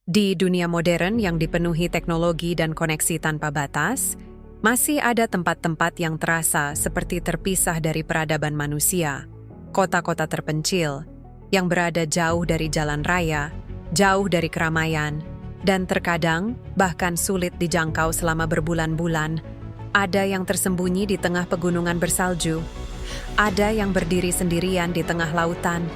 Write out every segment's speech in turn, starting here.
Di dunia modern yang dipenuhi teknologi dan koneksi tanpa batas, masih ada tempat-tempat yang terasa seperti terpisah dari peradaban manusia. Kota-kota terpencil yang berada jauh dari jalan raya, jauh dari keramaian, dan terkadang bahkan sulit dijangkau selama berbulan-bulan. Ada yang tersembunyi di tengah pegunungan bersalju, ada yang berdiri sendirian di tengah lautan,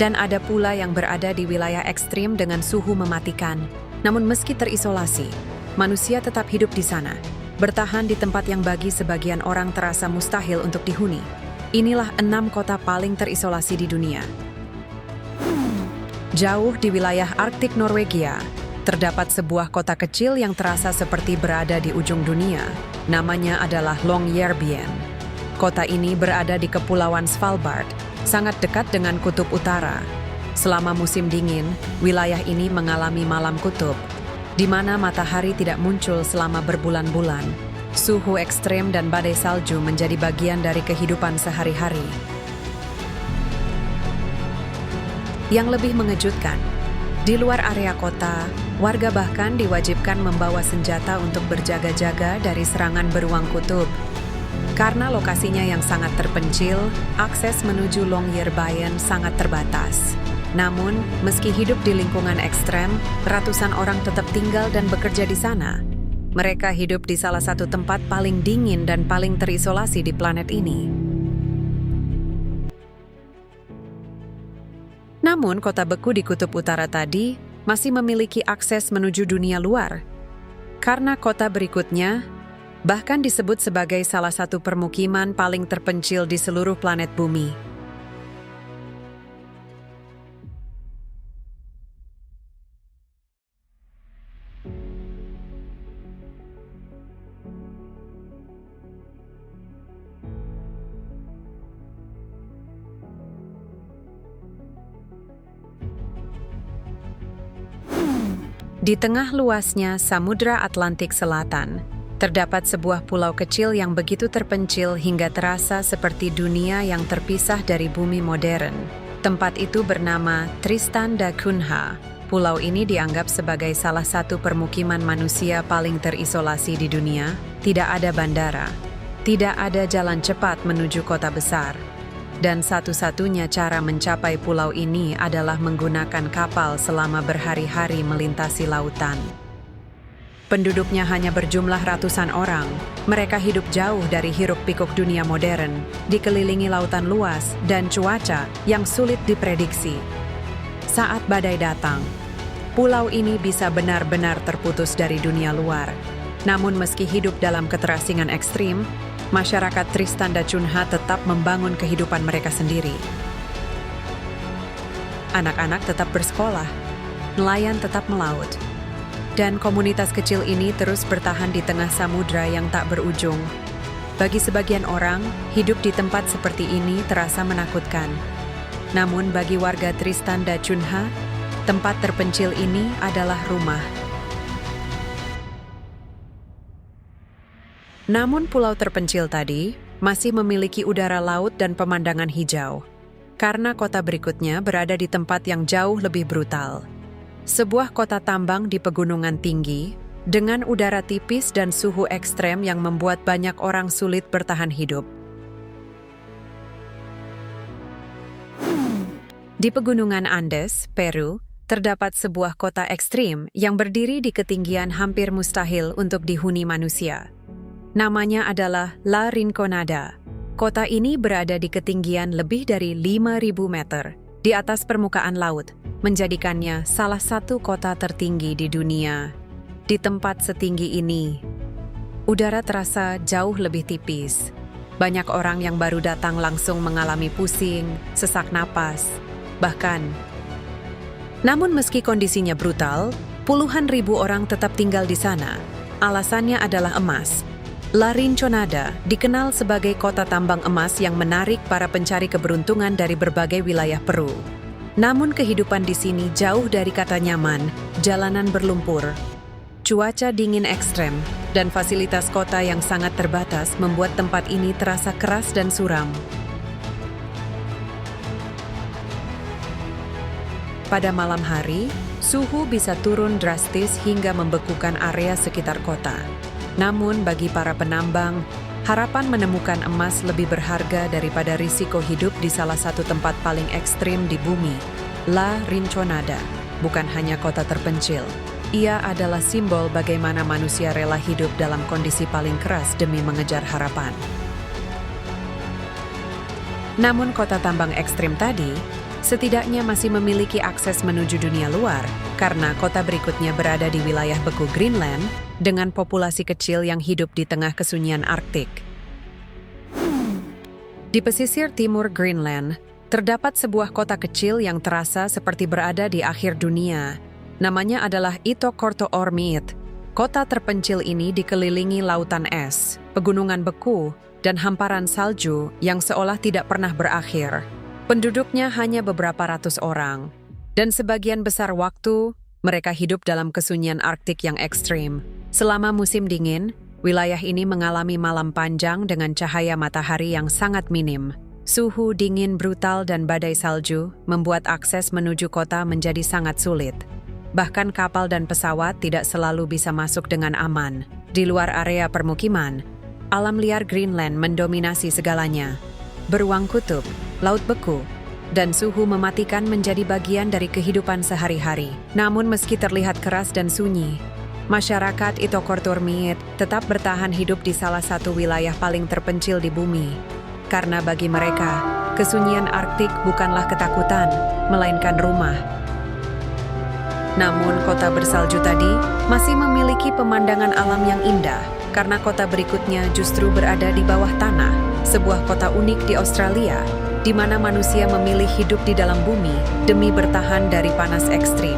dan ada pula yang berada di wilayah ekstrim dengan suhu mematikan. Namun meski terisolasi, manusia tetap hidup di sana, bertahan di tempat yang bagi sebagian orang terasa mustahil untuk dihuni. Inilah 6 kota paling terisolasi di dunia. Jauh di wilayah Arktik Norwegia, terdapat sebuah kota kecil yang terasa seperti berada di ujung dunia. Namanya adalah Longyearbyen. Kota ini berada di Kepulauan Svalbard, sangat dekat dengan kutub utara. Selama musim dingin, wilayah ini mengalami malam kutub, di mana matahari tidak muncul selama berbulan-bulan. Suhu ekstrem dan badai salju menjadi bagian dari kehidupan sehari-hari. Yang lebih mengejutkan, di luar area kota, warga bahkan diwajibkan membawa senjata untuk berjaga-jaga dari serangan beruang kutub. Karena lokasinya yang sangat terpencil, akses menuju Longyearbyen sangat terbatas. Namun, meski hidup di lingkungan ekstrem, ratusan orang tetap tinggal dan bekerja di sana. Mereka hidup di salah satu tempat paling dingin dan paling terisolasi di planet ini. Namun, kota beku di kutub utara tadi masih memiliki akses menuju dunia luar. Karena kota berikutnya bahkan disebut sebagai salah satu permukiman paling terpencil di seluruh planet bumi. Di tengah luasnya Samudra Atlantik Selatan, terdapat sebuah pulau kecil yang begitu terpencil hingga terasa seperti dunia yang terpisah dari bumi modern. Tempat itu bernama Tristan da Cunha. Pulau ini dianggap sebagai salah satu permukiman manusia paling terisolasi di dunia. Tidak ada bandara, tidak ada jalan cepat menuju kota besar. Dan satu-satunya cara mencapai pulau ini adalah menggunakan kapal selama berhari-hari melintasi lautan. Penduduknya hanya berjumlah ratusan orang. Mereka hidup jauh dari hiruk-pikuk dunia modern, dikelilingi lautan luas dan cuaca yang sulit diprediksi. Saat badai datang, pulau ini bisa benar-benar terputus dari dunia luar. Namun meski hidup dalam keterasingan ekstrim, masyarakat Tristan da Cunha tetap membangun kehidupan mereka sendiri. Anak-anak tetap bersekolah, nelayan tetap melaut, dan komunitas kecil ini terus bertahan di tengah samudra yang tak berujung. Bagi sebagian orang, hidup di tempat seperti ini terasa menakutkan. Namun bagi warga Tristan da Cunha, tempat terpencil ini adalah rumah. Namun pulau terpencil tadi masih memiliki udara laut dan pemandangan hijau, karena kota berikutnya berada di tempat yang jauh lebih brutal. Sebuah kota tambang di pegunungan tinggi, dengan udara tipis dan suhu ekstrem yang membuat banyak orang sulit bertahan hidup. Di pegunungan Andes, Peru, terdapat sebuah kota ekstrim yang berdiri di ketinggian hampir mustahil untuk dihuni manusia. Namanya adalah La Rinconada. Kota ini berada di ketinggian lebih dari 5.000 meter di atas permukaan laut, menjadikannya salah satu kota tertinggi di dunia. Di tempat setinggi ini, udara terasa jauh lebih tipis. Banyak orang yang baru datang langsung mengalami pusing, sesak napas, bahkan. Namun meski kondisinya brutal, puluhan ribu orang tetap tinggal di sana. Alasannya adalah emas. La Rinconada dikenal sebagai kota tambang emas yang menarik para pencari keberuntungan dari berbagai wilayah Peru. Namun kehidupan di sini jauh dari kata nyaman, jalanan berlumpur, cuaca dingin ekstrem, dan fasilitas kota yang sangat terbatas membuat tempat ini terasa keras dan suram. Pada malam hari, suhu bisa turun drastis hingga membekukan area sekitar kota. Namun bagi para penambang, harapan menemukan emas lebih berharga daripada risiko hidup di salah satu tempat paling ekstrim di bumi, La Rinconada. Bukan hanya kota terpencil, ia adalah simbol bagaimana manusia rela hidup dalam kondisi paling keras demi mengejar harapan. Namun kota tambang ekstrim tadi setidaknya masih memiliki akses menuju dunia luar karena kota berikutnya berada di wilayah beku Greenland dengan populasi kecil yang hidup di tengah kesunyian Arktik. Di pesisir timur Greenland, terdapat sebuah kota kecil yang terasa seperti berada di akhir dunia. Namanya adalah Itokortoormiit. Kota terpencil ini dikelilingi lautan es, pegunungan beku, dan hamparan salju yang seolah tidak pernah berakhir. Penduduknya hanya beberapa ratus orang, dan sebagian besar waktu mereka hidup dalam kesunyian Arktik yang ekstrim. Selama musim dingin, wilayah ini mengalami malam panjang dengan cahaya matahari yang sangat minim. Suhu dingin brutal dan badai salju membuat akses menuju kota menjadi sangat sulit. Bahkan kapal dan pesawat tidak selalu bisa masuk dengan aman. Di luar area permukiman, alam liar Greenland mendominasi segalanya. Beruang kutub, laut beku, dan suhu mematikan menjadi bagian dari kehidupan sehari-hari. Namun meski terlihat keras dan sunyi, masyarakat Itokortoormiit tetap bertahan hidup di salah satu wilayah paling terpencil di bumi. Karena bagi mereka, kesunyian Arktik bukanlah ketakutan, melainkan rumah. Namun kota bersalju tadi masih memiliki pemandangan alam yang indah, karena kota berikutnya justru berada di bawah tanah, sebuah kota unik di Australia, di mana manusia memilih hidup di dalam bumi demi bertahan dari panas ekstrim.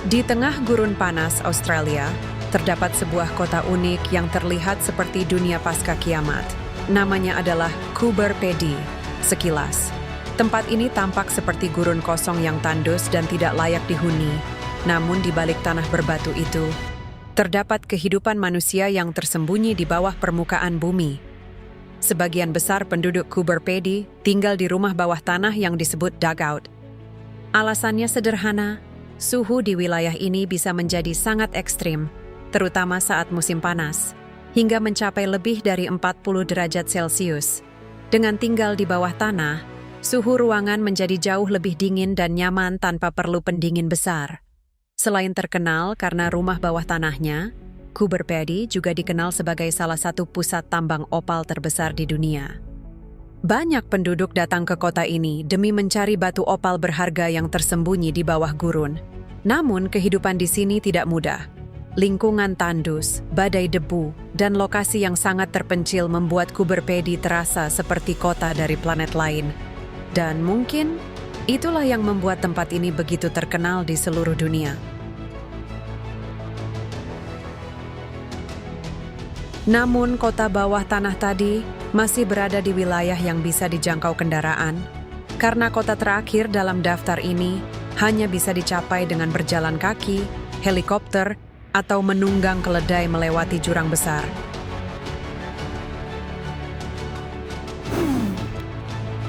Di tengah gurun panas Australia, terdapat sebuah kota unik yang terlihat seperti dunia pasca kiamat. Namanya adalah Coober Pedy. Sekilas, tempat ini tampak seperti gurun kosong yang tandus dan tidak layak dihuni. Namun di balik tanah berbatu itu, terdapat kehidupan manusia yang tersembunyi di bawah permukaan bumi. Sebagian besar penduduk Coober Pedy tinggal di rumah bawah tanah yang disebut dugout. Alasannya sederhana, suhu di wilayah ini bisa menjadi sangat ekstrim, terutama saat musim panas, hingga mencapai lebih dari 40 derajat Celcius. Dengan tinggal di bawah tanah, suhu ruangan menjadi jauh lebih dingin dan nyaman tanpa perlu pendingin besar. Selain terkenal karena rumah bawah tanahnya, Coober Pedy juga dikenal sebagai salah satu pusat tambang opal terbesar di dunia. Banyak penduduk datang ke kota ini demi mencari batu opal berharga yang tersembunyi di bawah gurun. Namun kehidupan di sini tidak mudah. Lingkungan tandus, badai debu, dan lokasi yang sangat terpencil membuat Coober Pedy terasa seperti kota dari planet lain. Dan mungkin itulah yang membuat tempat ini begitu terkenal di seluruh dunia. Namun kota bawah tanah tadi masih berada di wilayah yang bisa dijangkau kendaraan, karena kota terakhir dalam daftar ini hanya bisa dicapai dengan berjalan kaki, helikopter, atau menunggang keledai melewati jurang besar.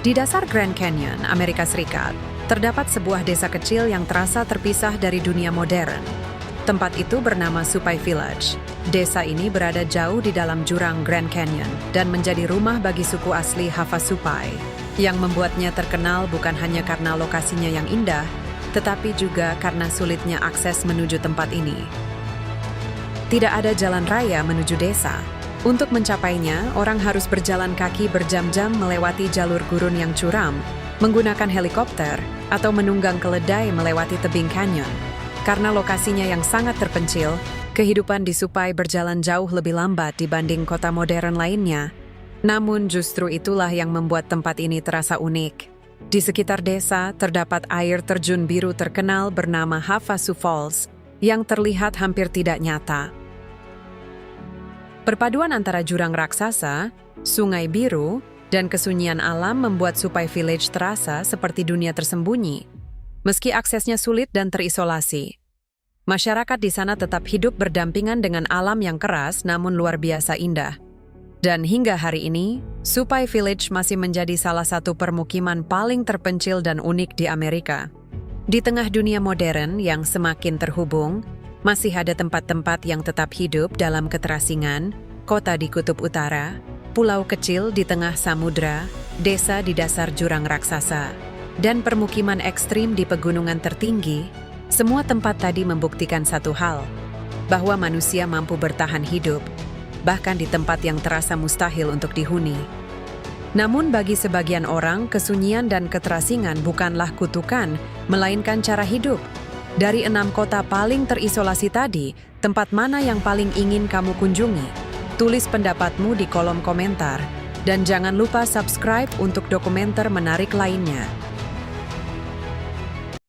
Di dasar Grand Canyon, Amerika Serikat, terdapat sebuah desa kecil yang terasa terpisah dari dunia modern. Tempat itu bernama Supai Village. Desa ini berada jauh di dalam jurang Grand Canyon dan menjadi rumah bagi suku asli Havasupai, yang membuatnya terkenal bukan hanya karena lokasinya yang indah, tetapi juga karena sulitnya akses menuju tempat ini. Tidak ada jalan raya menuju desa. Untuk mencapainya, orang harus berjalan kaki berjam-jam melewati jalur gurun yang curam, menggunakan helikopter, atau menunggang keledai melewati tebing canyon. Karena lokasinya yang sangat terpencil, kehidupan di Supai berjalan jauh lebih lambat dibanding kota modern lainnya. Namun justru itulah yang membuat tempat ini terasa unik. Di sekitar desa terdapat air terjun biru terkenal bernama Havasu Falls yang terlihat hampir tidak nyata. Perpaduan antara jurang raksasa, sungai biru, dan kesunyian alam membuat Supai Village terasa seperti dunia tersembunyi. Meski aksesnya sulit dan terisolasi, masyarakat di sana tetap hidup berdampingan dengan alam yang keras namun luar biasa indah. Dan hingga hari ini, Supai Village masih menjadi salah satu permukiman paling terpencil dan unik di Amerika. Di tengah dunia modern yang semakin terhubung, masih ada tempat-tempat yang tetap hidup dalam keterasingan, kota di kutub utara, pulau kecil di tengah samudra, desa di dasar jurang raksasa, dan permukiman ekstrim di pegunungan tertinggi. Semua tempat tadi membuktikan satu hal, bahwa manusia mampu bertahan hidup, bahkan di tempat yang terasa mustahil untuk dihuni. Namun bagi sebagian orang, kesunyian dan keterasingan bukanlah kutukan, melainkan cara hidup. Dari 6 kota paling terisolasi tadi, tempat mana yang paling ingin kamu kunjungi? Tulis pendapatmu di kolom komentar. Dan jangan lupa subscribe untuk dokumenter menarik lainnya.